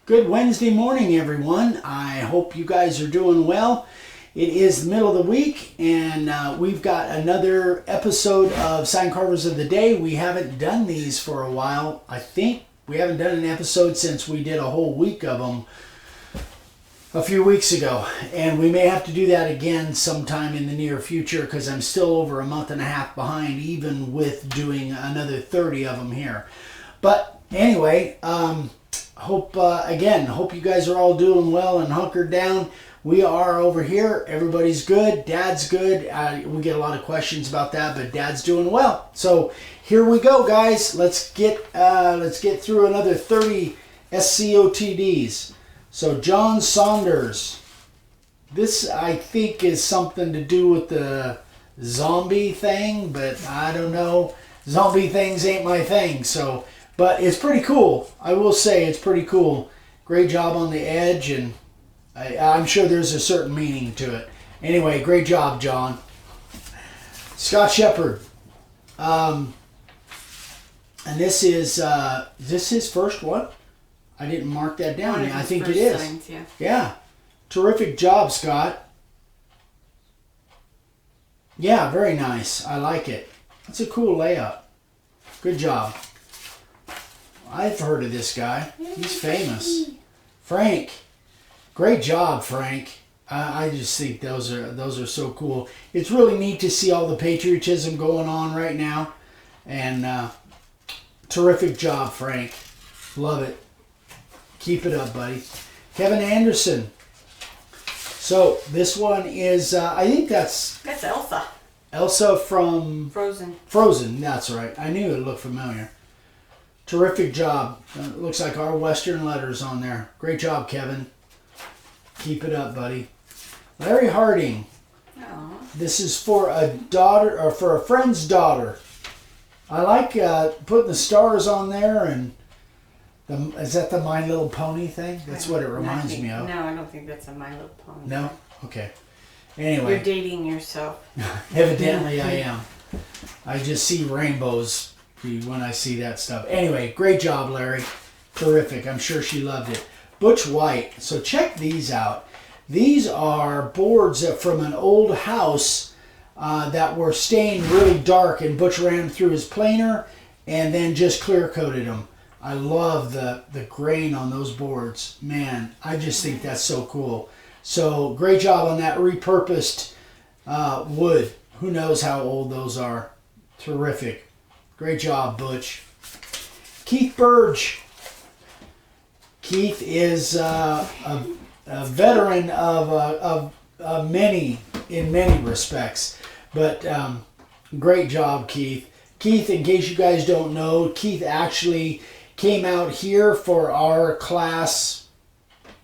Good Wednesday morning, everyone. I hope you guys are doing well. It is the middle of the week, and we've got another episode of Sign Carvers of the Day. We haven't done these for a while. I think we haven't done an episode since we did a whole week of them a few weeks ago. And we may have to do that again sometime in the near future because I'm still over a month and a half behind, even with doing another 30 of them here. But anyway, hope you guys are all doing well and hunkered down. We are over here. Everybody's good. Dad's good. We get a lot of questions about that, but Dad's doing well. So here we go, guys. Let's get through another 30 SCOTDs. So John Saunders. This I think is something to do with the zombie thing, but I don't know. Zombie things ain't my thing. So. But it's pretty cool. I will say it's pretty cool. Great job on the edge, and I'm sure there's a certain meaning to it. Anyway, great job, John. Scott Shepard. And this is this his first one? I didn't mark that down. I think it is. Signs, yeah. Yeah. Terrific job, Scott. Yeah, very nice. I like it. That's a cool layout. Good job. I've heard of this guy. He's famous. Frank. Great job, Frank. I just think those are so cool. It's really neat to see all the patriotism going on right now. And terrific job, Frank. Love it. Keep it up, buddy. Kevin Anderson. So this one is, I think that's Elsa. Elsa from Frozen. Frozen, that's right. I knew it looked familiar. Terrific job. It looks like our Western letters on there. Great job, Kevin. Keep it up, buddy. Larry Harding. Aww. This is for a daughter, or for a friend's daughter. I like putting the stars on there, and is that the My Little Pony thing? That's what it reminds me of. No, I don't think that's a My Little Pony. No? Okay. Anyway. You're dating yourself. Evidently I am. I just see rainbows when I see that stuff. Anyway, great job, Larry. Terrific. I'm sure she loved it. Butch White. So check these out. These are boards from an old house that were stained really dark, and Butch ran them through his planer and then just clear coated them. I love the grain on those boards. Man, I just think that's so cool. So great job on that repurposed wood. Who knows how old those are. Terrific. Great job, Butch. Keith Burge. Keith is a veteran of many, in many respects. But great job, Keith. Keith, in case you guys don't know, Keith actually came out here for our class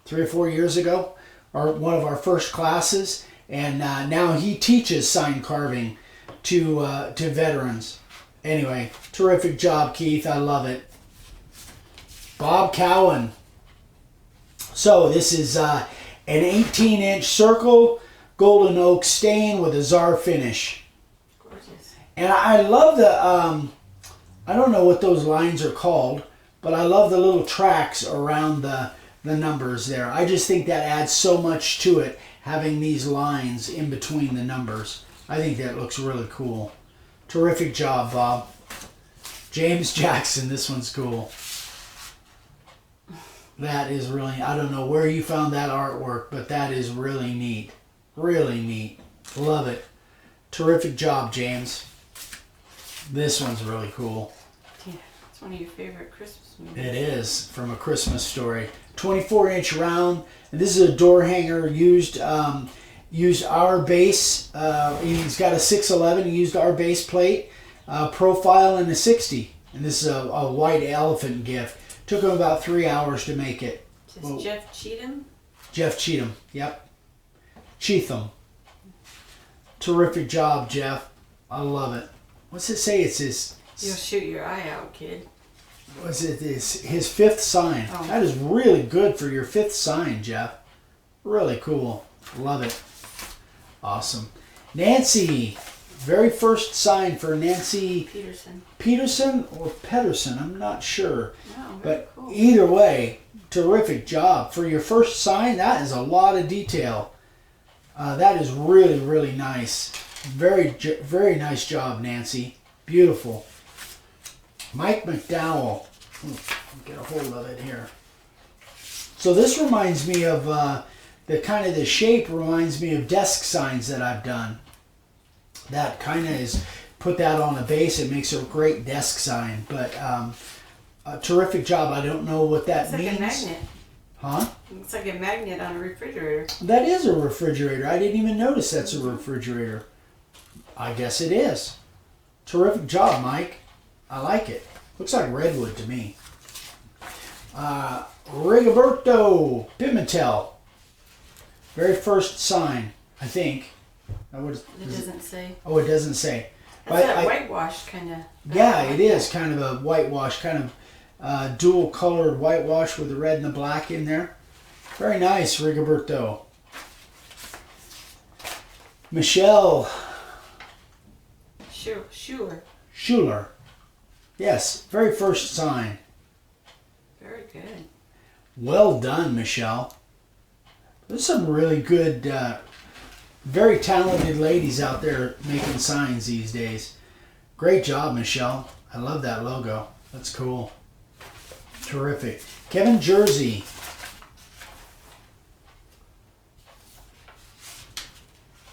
3 or 4 years ago, or one of our first classes. And now he teaches sign carving to veterans. Anyway, terrific job, Keith. I love it. Bob Cowan. So this is an 18-inch circle, golden oak stain with a czar finish. Gorgeous. And I love the, I don't know what those lines are called, but I love the little tracks around the numbers there. I just think that adds so much to it, having these lines in between the numbers. I think that looks really cool. Terrific job, Bob. James Jackson, this one's cool. That is really, I don't know where you found that artwork, but that is really neat. Really neat. Love it. Terrific job, James. This one's really cool. Yeah, it's one of your favorite Christmas movies. It is, from A Christmas Story. 24-inch round. And this is a door hanger used our base. He's got a 611. He used our base plate, profile, and a 60. And this is a white elephant gift. Took him about 3 hours to make it. Just Jeff Cheatham? Jeff Cheatham, yep. Cheatham. Terrific job, Jeff. I love it. What's it say? It's his... You'll shoot your eye out, kid. What's it? His fifth sign. Oh. That is really good for your fifth sign, Jeff. Really cool. Love it. Awesome. Nancy. Very first sign for Nancy Peterson or Pedersen, I'm not sure. Wow, but cool. Either way, Terrific job. For your first sign, that is a lot of detail. That is really, really nice. Very nice job, Nancy. Beautiful. Mike McDowell. Get a hold of it here. So this reminds me of the shape reminds me of desk signs that I've done. That kind of is, put that on a base, it makes a great desk sign. But a terrific job. I don't know what that means. It's like a magnet. Huh? It's like a magnet on a refrigerator. That is a refrigerator. I didn't even notice that's a refrigerator. I guess it is. Terrific job, Mike. I like it. Looks like redwood to me. Rigoberto Pimentel. Very first sign, I think. It doesn't say. Oh, it doesn't say. That's that whitewash kind of. Yeah, it is kind of a whitewash, kind of dual colored whitewash with the red and the black in there. Very nice, Rigoberto. Michelle Schuler. Yes, very first sign. Very good. Well done, Michelle. There's some really good, very talented ladies out there making signs these days. Great job, Michelle. I love that logo. That's cool. Terrific. Kevin Jersey.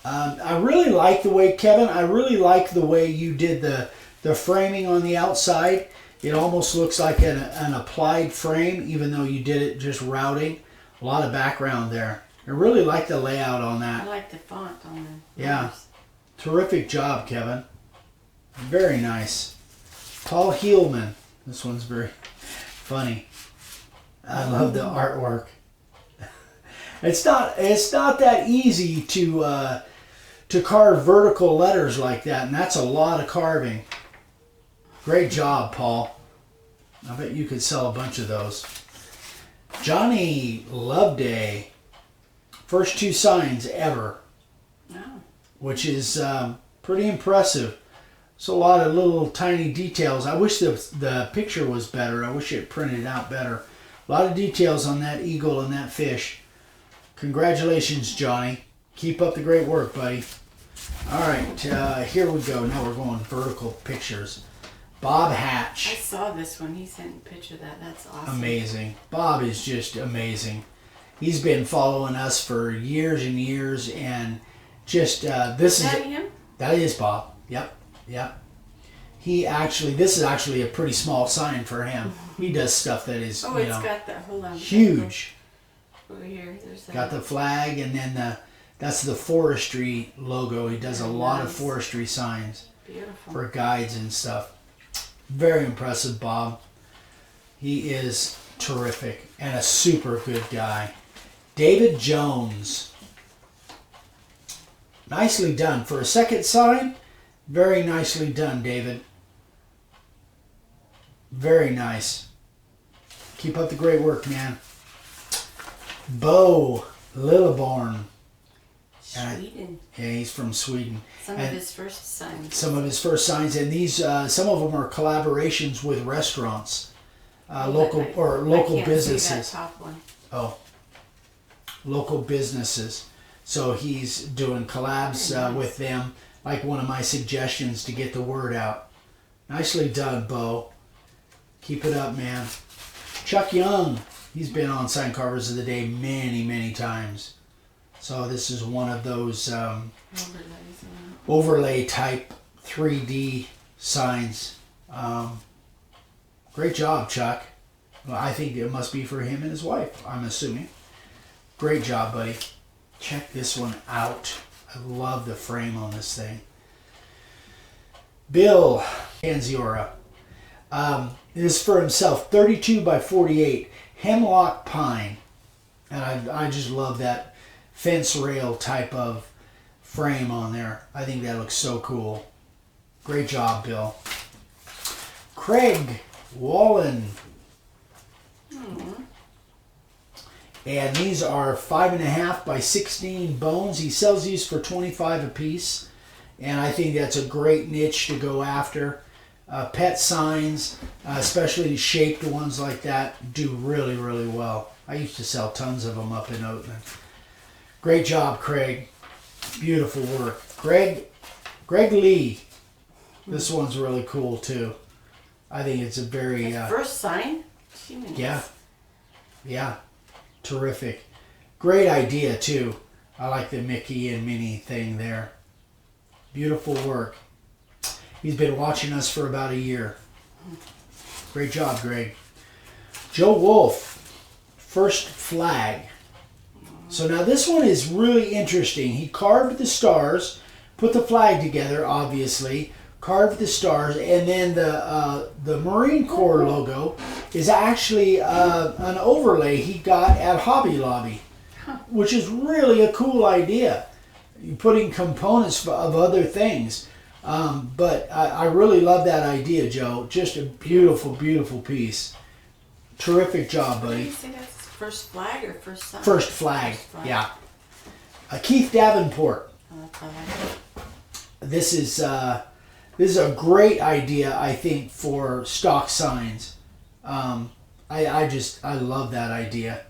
I really like the way, Kevin, I really like the way you did the framing on the outside. It almost looks like an applied frame, even though you did it just routing. A lot of background there. I really like the layout on that. I like the font on the Yeah. letters. Terrific job, Kevin. Very nice. Paul Heelman. This one's very funny. I love the artwork. It's not that easy to carve vertical letters like that, and that's a lot of carving. Great job, Paul. I bet you could sell a bunch of those. Johnny Loveday. First two signs ever. Oh. Which is pretty impressive. It's a lot of little tiny details. I wish the picture was better. I wish it printed out better. A lot of details on that eagle and that fish. Congratulations, Johnny. Keep up the great work, buddy. All right, here we go. Now we're going vertical pictures. Bob I Hatch. saw this one. He sent a picture of that. That's awesome. Amazing. Bob is just amazing. He's been following us for years and years, and just this Is that him? That is Bob. Yep. This is actually a pretty small sign for him. He does stuff that is, Oh, it's got that. Hold on. huge. Over here. There's that. Got the flag, and then that's the forestry logo. He does a lot of forestry signs Beautiful. for guides and stuff. Very impressive, Bob. He is terrific and a super good guy. David Jones. Nicely done. For a second sign, very nicely done, David. Very nice. Keep up the great work, man. Bo Lilleborn. Sweden. Yeah, he's from Sweden. Some of his first signs. And these, some of them are collaborations with restaurants, local I businesses. can't see that top one. Oh, local businesses. So he's doing collabs Nice. with them, like one of my suggestions to get the word out. Nicely done, Bo. Keep it up, man. Chuck Young, he's been on Sign Carvers of the Day many, many times. So this is one of those overlay type 3D signs. Great job, Chuck. Well, I think it must be for him and his wife, I'm assuming. Great job, buddy. Check this one out. I love the frame on this thing. Bill Anziora. It is for himself, 32 by 48, hemlock pine. And I just love that fence rail type of frame on there. I think that looks so cool. Great job, Bill. Craig Wallen. And these are 5.5 by 16 bones. He sells these for $25 a piece. And I think that's a great niche to go after. pet signs, especially shaped ones like that, do really, really well. I used to sell tons of them up in Oatman. Great job, Craig. Beautiful work. Greg Lee. This one's really cool too. I think it's a very... first sign? Yeah. Terrific. Great idea too. I like the Mickey and Minnie thing there. Beautiful work. He's been watching us for about a year. Great job, Greg. Joe Wolf, first flag. So now this one is really interesting. He carved the stars, put the flag together, obviously, carved the stars, and then the Marine Corps logo is actually an overlay he got at Hobby Lobby, which is really a cool idea. You're putting components of other things. But I really love that idea, Joe. Just a beautiful, beautiful piece. Terrific job, buddy. Did you say that's first flag or first sign? First flag, yeah. Keith Davenport. This is a great idea, I think, for stock signs. I love that idea.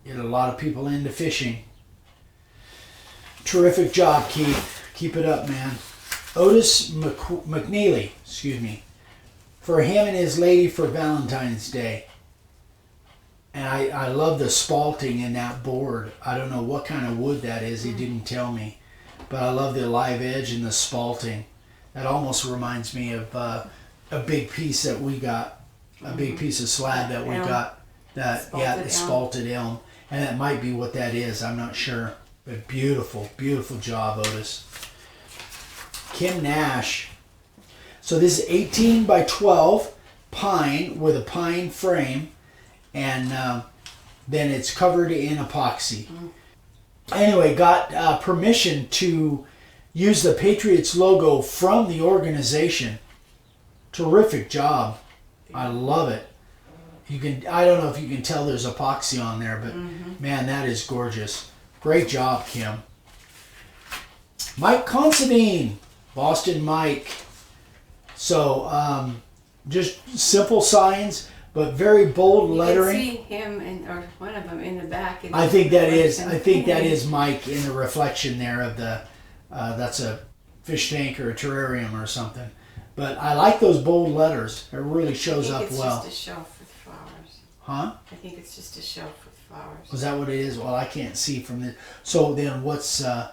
Get a lot of people into fishing. Terrific job, Keith. Keep it up, man. Otis McNeely, for him and his lady for Valentine's Day. And I love the spalting in that board. I don't know what kind of wood that is. He didn't tell me. But I love the live edge and the spalting. That almost reminds me of a big piece that we got. A big piece of slab that we got. The spalted elm. And that might be what that is. I'm not sure. But beautiful, beautiful job, Otis. Kim Nash. So this is 18 by 12 pine with a pine frame, and then it's covered in epoxy. Anyway, got permission to use the Patriots logo from the organization. Terrific job. I love it. I don't know if you can tell there's epoxy on there, but man, that is gorgeous. Great job, Kim. Mike Considine. Boston Mike. So, just simple signs, but very bold lettering. You can see him or one of them in the back. I think that is Mike in the reflection there of the. That's a fish tank or a terrarium or something. But I like those bold letters. It really shows up well. I think it's just a show for the flowers. Huh? I think it's just a show for the flowers. Was that what it is? Well, I can't see from the. So then, what's the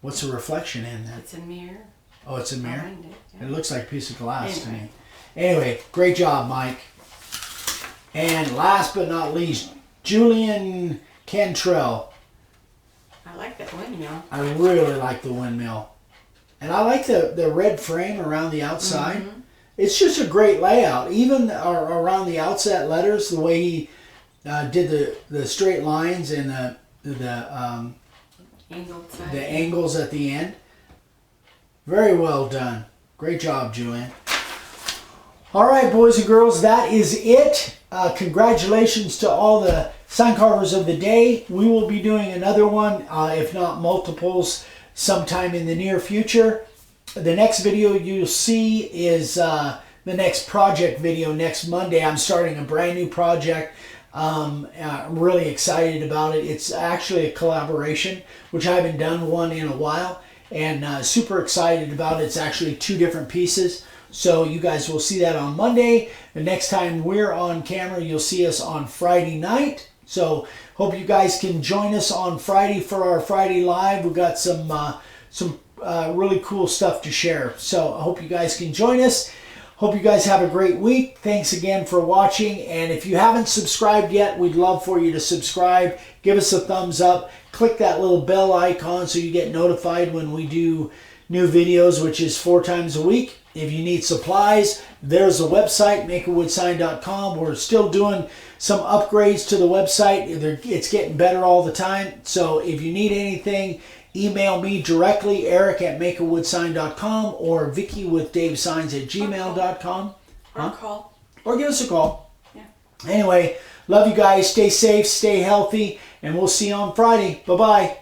reflection in that? It's a mirror. Oh, it's a mirror? It looks like a piece of glass to me. Anyway, great job, Mike. And last but not least, Julian Cantrell. I like that windmill. I really like the windmill. And I like the red frame around the outside. It's just a great layout. Even around the outset letters, the way he did the straight lines and the angles at the end. Very well done. Great job, Julian. All right, boys and girls, that is it. Congratulations to all the sign carvers of the day. We will be doing another one, if not multiples, sometime in the near future. The next video you'll see is the next project video next Monday. I'm starting a brand new project. I'm really excited about it. It's actually a collaboration, which I haven't done one in a while. And super excited about it. It's actually 2 different pieces. So you guys will see that on Monday. The next time we're on camera, you'll see us on Friday night. So hope you guys can join us on Friday for our Friday Live. We've got some really cool stuff to share. So I hope you guys can join us. Hope you guys have a great week. Thanks again for watching. And if you haven't subscribed yet, we'd love for you to subscribe. Give us a thumbs up. Click that little bell icon so you get notified when we do new videos, which is 4 times a week. If you need supplies, there's the website, makeawoodsign.com. We're still doing some upgrades to the website. It's getting better all the time. So if you need anything, email me directly, eric@makeawoodsign.com or vicky@davesigns@gmail.com. Or call. Or give us a call. Yeah. Anyway, love you guys. Stay safe, stay healthy, and we'll see you on Friday. Bye-bye.